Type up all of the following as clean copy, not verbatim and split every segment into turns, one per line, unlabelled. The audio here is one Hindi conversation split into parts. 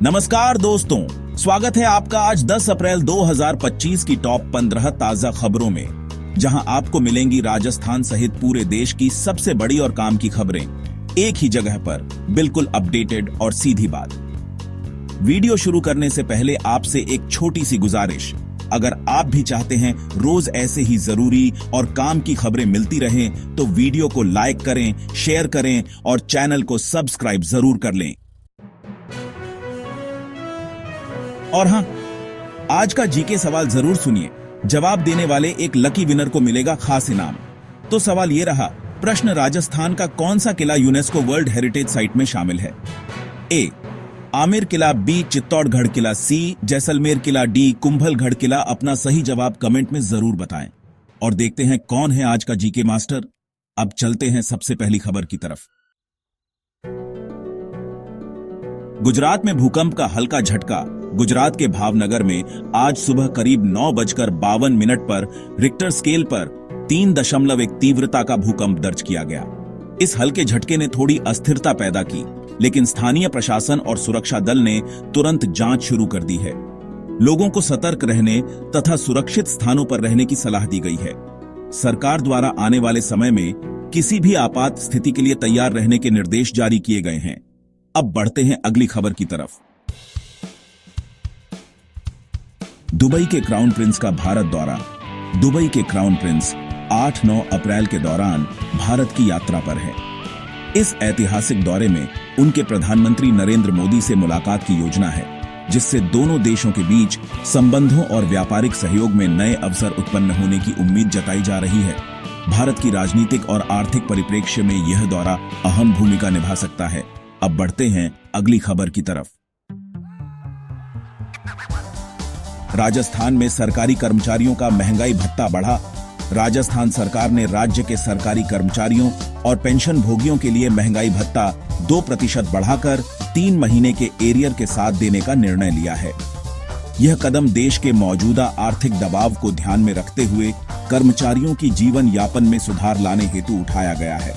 नमस्कार दोस्तों, स्वागत है आपका आज 10 अप्रैल 2025 की टॉप 15 ताजा खबरों में, जहां आपको मिलेंगी राजस्थान सहित पूरे देश की सबसे बड़ी और काम की खबरें एक ही जगह पर, बिल्कुल अपडेटेड और सीधी बात। वीडियो शुरू करने से पहले आपसे एक छोटी सी गुजारिश, अगर आप भी चाहते हैं रोज ऐसे ही जरूरी और काम की खबरें मिलती रहें, तो वीडियो को लाइक करें, शेयर करें और चैनल को सब्सक्राइब जरूर कर लें। और हां, आज का जीके सवाल जरूर सुनिए। जवाब देने वाले एक लकी विनर को मिलेगा खास इनाम। तो सवाल ये रहा, प्रश्न राजस्थान का कौन सा किला यूनेस्को वर्ल्ड हेरिटेज साइट में शामिल है? ए आमेर किला, बी चित्तौड़गढ़ किला, सी जैसलमेर किला, डी कुंभलगढ़ किला। अपना सही जवाब कमेंट में जरूर बताएं। और देखते हैं कौन है आज का जीके मास्टर। अब चलते हैं सबसे पहली खबर की तरफ। गुजरात में भूकंप का हल्का झटका। गुजरात के भावनगर में आज सुबह करीब 9:52 पर रिक्टर स्केल पर 3.1 तीव्रता का भूकंप दर्ज किया गया। इस हल्के झटके ने थोड़ी अस्थिरता पैदा की, लेकिन स्थानीय प्रशासन और सुरक्षा दल ने तुरंत जांच शुरू कर दी है। लोगों को सतर्क रहने तथा सुरक्षित स्थानों पर रहने की सलाह दी गई है। सरकार द्वारा आने वाले समय में किसी भी आपात स्थिति के लिए तैयार रहने के निर्देश जारी किए गए हैं। अब बढ़ते हैं अगली खबर की तरफ। दुबई के क्राउन प्रिंस का भारत दौरा। दुबई के क्राउन प्रिंस 8-9 अप्रैल के दौरान भारत की यात्रा पर है। इस ऐतिहासिक दौरे में उनके प्रधानमंत्री नरेंद्र मोदी से मुलाकात की योजना है, जिससे दोनों देशों के बीच संबंधों और व्यापारिक सहयोग में नए अवसर उत्पन्न होने की उम्मीद जताई जा रही है। भारत की राजनीतिक और आर्थिक परिप्रेक्ष्य में यह दौरा अहम भूमिका निभा सकता है। अब बढ़ते हैं अगली खबर की तरफ। राजस्थान में सरकारी कर्मचारियों का महंगाई भत्ता बढ़ा। राजस्थान सरकार ने राज्य के सरकारी कर्मचारियों और पेंशन भोगियों के लिए महंगाई भत्ता 2% बढ़ाकर 3 महीने के एरियर के साथ देने का निर्णय लिया है। यह कदम देश के मौजूदा आर्थिक दबाव को ध्यान में रखते हुए कर्मचारियों की जीवन यापन में सुधार लाने हेतु उठाया गया है।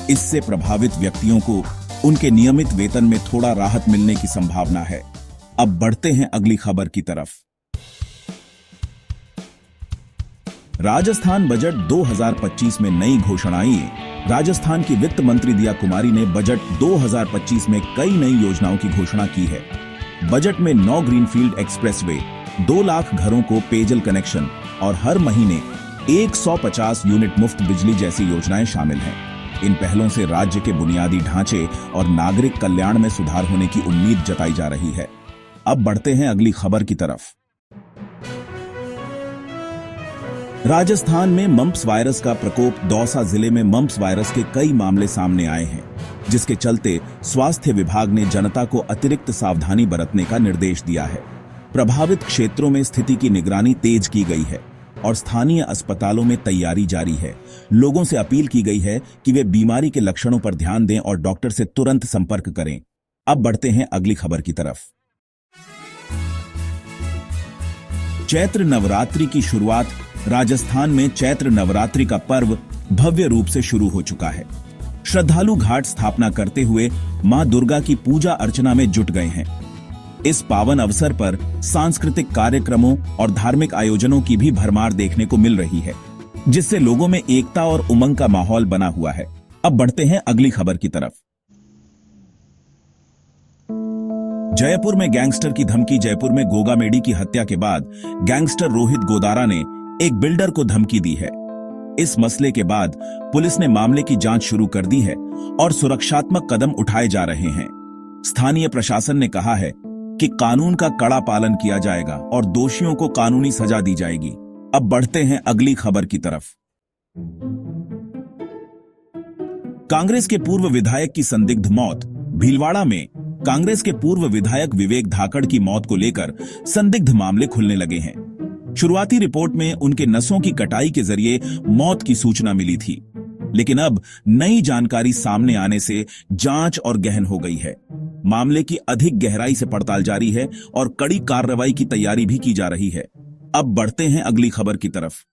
इससे प्रभावित व्यक्तियों को उनके नियमित वेतन में थोड़ा राहत मिलने की संभावना है। अब बढ़ते हैं अगली खबर की तरफ। राजस्थान बजट 2025 में नई घोषणाएं। राजस्थान की वित्त मंत्री दिया कुमारी ने बजट 2025 में कई नई योजनाओं की घोषणा की है। बजट में 9 ग्रीनफील्ड एक्सप्रेसवे, 2 लाख घरों को पेयजल कनेक्शन और हर महीने 150 यूनिट मुफ्त बिजली जैसी योजनाएं शामिल हैं। इन पहलों से राज्य के बुनियादी ढांचे और नागरिक कल्याण में सुधार होने की उम्मीद जताई जा रही है। अब बढ़ते हैं अगली खबर की तरफ। राजस्थान में मम्प्स वायरस का प्रकोप। दौसा जिले में मम्प्स वायरस के कई मामले सामने आए हैं, जिसके चलते स्वास्थ्य विभाग ने जनता को अतिरिक्त सावधानी बरतने का निर्देश दिया है। प्रभावित क्षेत्रों में स्थिति की निगरानी तेज की गई है और स्थानीय अस्पतालों में तैयारी जारी है। लोगों से अपील की गई है कि वे बीमारी के लक्षणों पर ध्यान दें और डॉक्टर से तुरंत संपर्क करें। अब बढ़ते हैं अगली खबर की तरफ। चैत्र नवरात्रि की शुरुआत। राजस्थान में चैत्र नवरात्रि का पर्व भव्य रूप से शुरू हो चुका है। श्रद्धालु घाट स्थापना करते हुए मां दुर्गा की पूजा अर्चना में जुट गए हैं। इस पावन अवसर पर सांस्कृतिक कार्यक्रमों और धार्मिक आयोजनों की भी भरमार देखने को मिल रही है, जिससे लोगों में एकता और उमंग का माहौल बना हुआ है। अब बढ़ते हैं अगली खबर की तरफ। जयपुर में गैंगस्टर की धमकी। जयपुर में गोगा मेडी की हत्या के बाद गैंगस्टर रोहित गोदारा ने एक बिल्डर को धमकी दी है। इस मसले के बाद पुलिस ने मामले की जांच शुरू कर दी है और सुरक्षात्मक कदम उठाए जा रहे हैं। स्थानीय प्रशासन ने कहा है कि कानून का कड़ा पालन किया जाएगा और दोषियों को कानूनी सजा दी जाएगी। अब बढ़ते हैं अगली खबर की तरफ। कांग्रेस के पूर्व विधायक की संदिग्ध मौत। भीलवाड़ा में कांग्रेस के पूर्व विधायक विवेक धाकड़ की मौत को लेकर संदिग्ध मामले खुलने लगे हैं। शुरुआती रिपोर्ट में उनके नसों की कटाई के जरिए मौत की सूचना मिली थी, लेकिन अब नई जानकारी सामने आने से जांच और गहन हो गई है। मामले की अधिक गहराई से पड़ताल जारी है और कड़ी कार्रवाई की तैयारी भी की जा रही है। अब बढ़ते हैं अगली खबर की तरफ।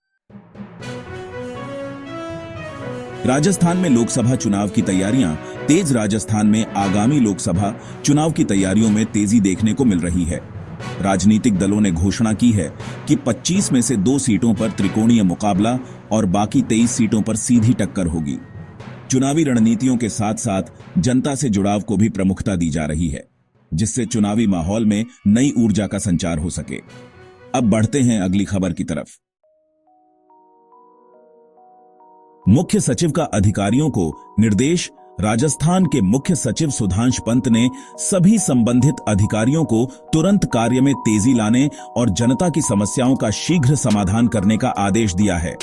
राजस्थान में लोकसभा चुनाव की तैयारियां तेज राजस्थान में आगामी लोकसभा चुनाव की तैयारियों में तेजी देखने को मिल रही है। राजनीतिक दलों ने घोषणा की है कि 25 में से 2 सीटों पर त्रिकोणीय मुकाबला और बाकी 23 सीटों पर सीधी टक्कर होगी। चुनावी रणनीतियों के साथ साथ जनता से जुड़ाव को भी प्रमुखता दी जा रही है, जिससे चुनावी माहौल में नई ऊर्जा का संचार हो सके। अब बढ़ते हैं अगली खबर की तरफ। मुख्य सचिव का अधिकारियों को निर्देश। राजस्थान के मुख्य सचिव सुधांश पंत ने सभी संबंधित अधिकारियों को तुरंत कार्य में तेजी लाने और जनता की समस्याओं का शीघ्र समाधान करने का आदेश दिया है।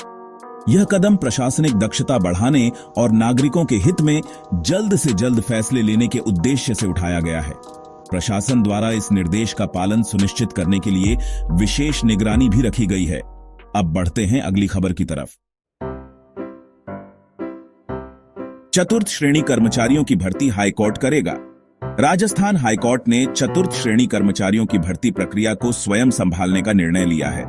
यह कदम प्रशासनिक दक्षता बढ़ाने और नागरिकों के हित में जल्द से जल्द फैसले लेने के उद्देश्य से उठाया गया है। प्रशासन द्वारा इस निर्देश का पालन सुनिश्चित करने के लिए विशेष निगरानी भी रखी गई है। अब बढ़ते हैं अगली खबर की तरफ। चतुर्थ श्रेणी कर्मचारियों की भर्ती हाईकोर्ट करेगा। राजस्थान हाईकोर्ट ने चतुर्थ श्रेणी कर्मचारियों की भर्ती प्रक्रिया को स्वयं संभालने का निर्णय लिया है।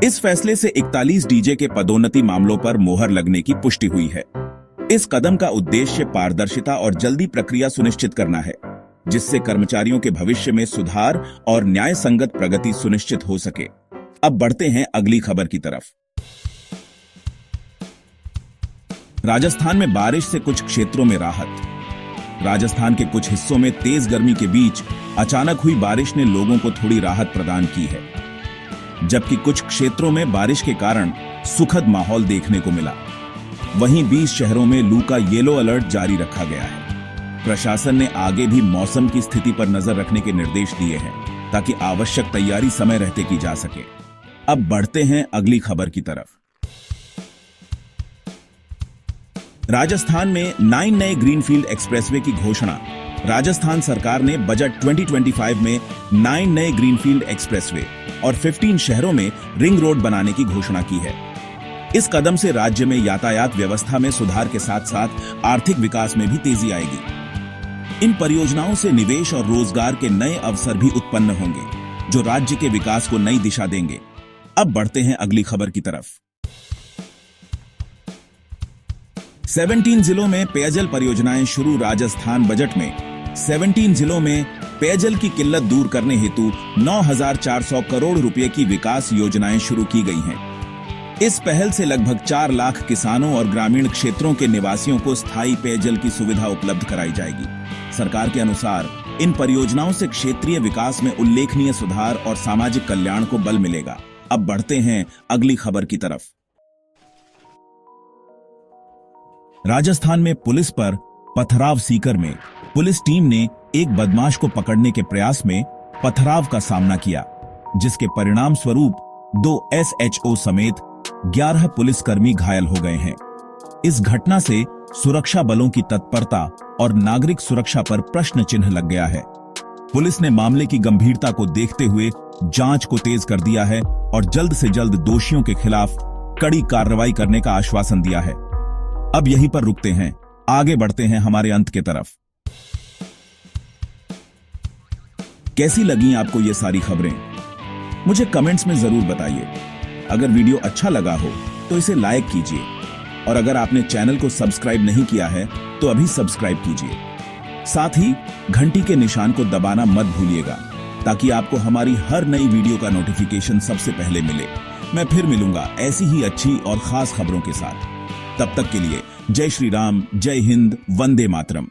इस फैसले से 41 डीजे के पदोन्नति मामलों पर मोहर लगने की पुष्टि हुई है। इस कदम का उद्देश्य पारदर्शिता और जल्दी प्रक्रिया सुनिश्चित करना है, जिससे कर्मचारियों के भविष्य में सुधार और न्याय संगत प्रगति सुनिश्चित हो सके। अब बढ़ते हैं अगली खबर की तरफ। राजस्थान में बारिश से कुछ क्षेत्रों में राहत। राजस्थान के कुछ हिस्सों में तेज गर्मी के बीच अचानक हुई बारिश ने लोगों को थोड़ी राहत प्रदान की है, जबकि कुछ क्षेत्रों में बारिश के कारण सुखद माहौल देखने को मिला। वहीं 20 शहरों में लू का येलो अलर्ट जारी रखा गया है। प्रशासन ने आगे भी मौसम की स्थिति पर नजर रखने के निर्देश दिए हैं, ताकि आवश्यक तैयारी समय रहते की जा सके। अब बढ़ते हैं अगली खबर की तरफ। राजस्थान में 9 नए ग्रीनफील्ड एक्सप्रेसवे की घोषणा। राजस्थान सरकार ने बजट 2025 में 9 नए ग्रीनफील्ड एक्सप्रेसवे और 15 शहरों में रिंग रोड बनाने की घोषणा की है। इस कदम से राज्य में यातायात व्यवस्था में सुधार के साथ साथ आर्थिक विकास में भी तेजी आएगी। इन परियोजनाओं से निवेश और रोजगार के नए अवसर भी उत्पन्न होंगे, जो राज्य के विकास को नई दिशा देंगे। अब बढ़ते हैं अगली खबर की तरफ। 17 जिलों में पेयजल परियोजनाएं शुरू। राजस्थान बजट में 17 जिलों में पेयजल की किल्लत दूर करने हेतु 9,400 करोड़ रुपए की विकास योजनाएं शुरू की गई हैं। इस पहल से लगभग 4 लाख किसानों और ग्रामीण क्षेत्रों के निवासियों को स्थायी पेयजल की सुविधा उपलब्ध कराई जाएगी। सरकार के अनुसार इन परियोजनाओं से क्षेत्रीय विकास में उल्लेखनीय सुधार और सामाजिक कल्याण को बल मिलेगा। अब बढ़ते हैं अगली खबर की तरफ। राजस्थान में पुलिस पर पथराव। सीकर में पुलिस टीम ने एक बदमाश को पकड़ने के प्रयास में पथराव का सामना किया, जिसके परिणाम स्वरूप 2 SHO समेत 11 पुलिसकर्मी घायल हो गए हैं। इस घटना से सुरक्षा बलों की तत्परता और नागरिक सुरक्षा पर प्रश्न चिन्ह लग गया है। पुलिस ने मामले की गंभीरता को देखते हुए जांच को तेज कर दिया है और जल्द से जल्द दोषियों के खिलाफ कड़ी कार्रवाई करने का आश्वासन दिया है। अब यहीं पर रुकते हैं, आगे बढ़ते हैं हमारे अंत के तरफ। कैसी लगी आपको ये सारी खबरें? मुझे कमेंट्स में जरूर बताइए। अगर वीडियो अच्छा लगा हो तो इसे लाइक कीजिए, और अगर आपने चैनल को सब्सक्राइब नहीं किया है तो अभी सब्सक्राइब कीजिए। साथ ही घंटी के निशान को दबाना मत भूलिएगा, ताकि आपको हमारी हर नई वीडियो का नोटिफिकेशन सबसे पहले मिले। मैं फिर मिलूंगा ऐसी ही अच्छी और खास खबरों के साथ। तब तक के लिए जय श्री राम, जय हिंद, वंदे मातरम।